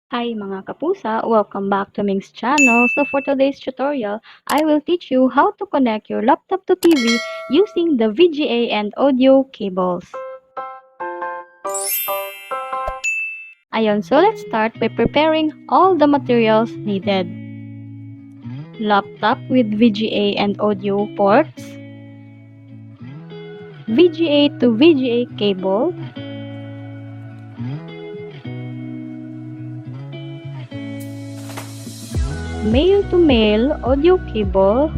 Hi mga kapusa! Welcome back to MING'S channel. So for today's tutorial, I will teach you how to connect your laptop to TV using the VGA and audio cables. Ayun, so let's start by preparing all the materials needed. Laptop with VGA and audio ports, VGA to VGA cable, male-to-male audio cable,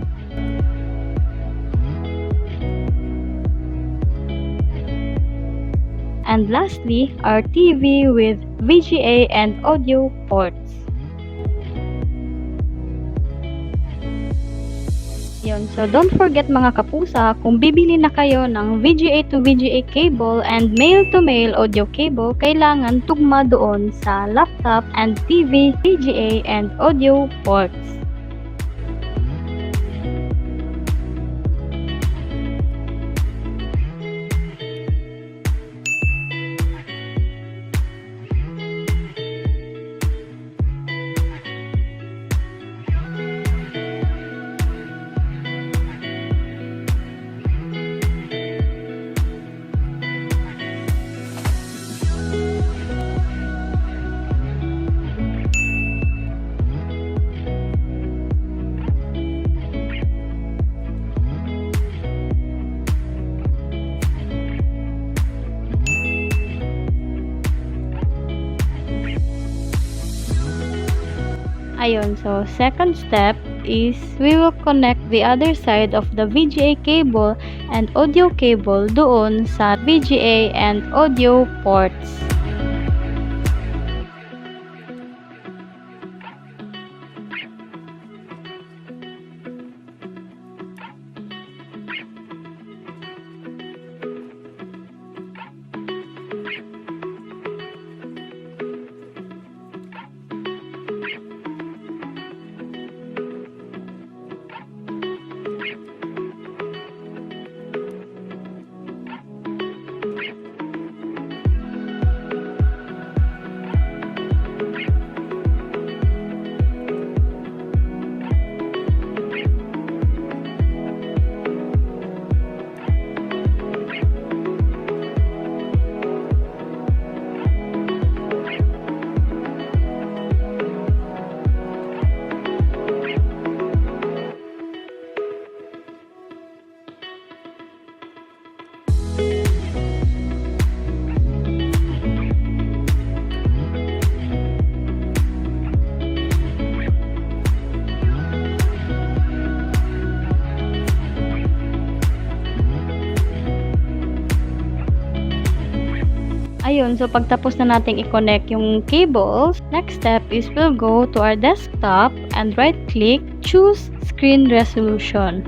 and lastly, our TV with VGA and audio ports. Yun, so don't forget mga kapusa, kung bibili na kayo ng VGA to VGA cable and male-to-male audio cable, kailangan tugma doon sa laptop and TV, VGA and audio ports. Ayun, so second step is we will connect the other side of the VGA cable and audio cable doon sa VGA and audio ports. Ayun, so pagtapos na nating i-connect yung cables, next step is we'll go to our desktop and right-click, choose screen resolution.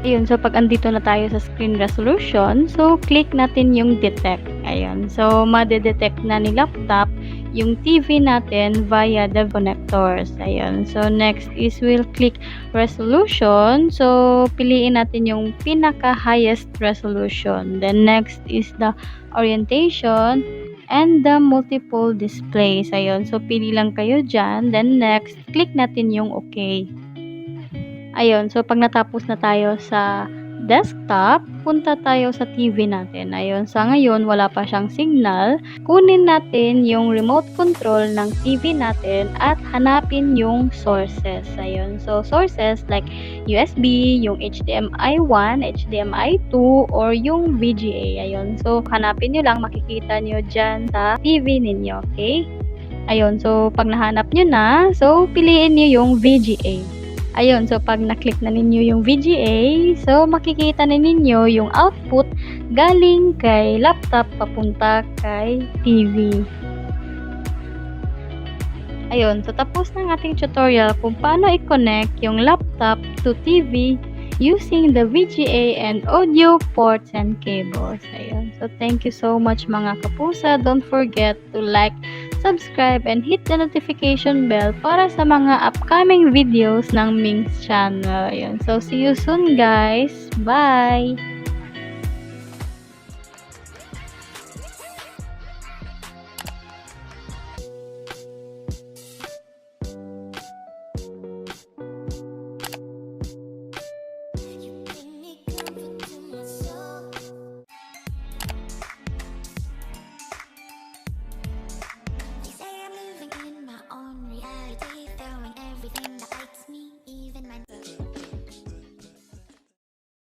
Ayun, so pag andito na tayo sa screen resolution, so click natin yung detect. Ayun, so madedetect na ni laptop yung TV natin via the connectors. Ayun, so next is we'll click resolution. So piliin natin yung pinaka highest resolution. Then next is the orientation and the multiple displays. Ayun, so pili lang kayo dyan. Then next, click natin yung okay. Ayun, so pag natapos na tayo sa desktop, punta tayo sa TV natin. Ayun, sa ngayon wala pa siyang signal. Kunin natin yung remote control ng TV natin at hanapin yung sources. Ayun, so sources like USB, yung HDMI 1, HDMI 2, or yung VGA. Ayun, so hanapin nyo lang, makikita nyo dyan sa TV ninyo, okay? Ayun, so pag nahanap nyo na, so piliin nyo yung VGA. Ayun, so pag na-click na ninyo yung VGA, so makikita na ninyo yung output galing kay laptop papunta kay TV. Ayun, so tapos ng ating tutorial kung paano i-connect yung laptop to TV using the VGA and audio ports and cables. Ayun, so thank you so much mga kapusa. Don't forget to like, subscribe, and hit the notification bell para sa mga upcoming videos ng MING'S channel. Ayun. So, see you soon guys. Bye!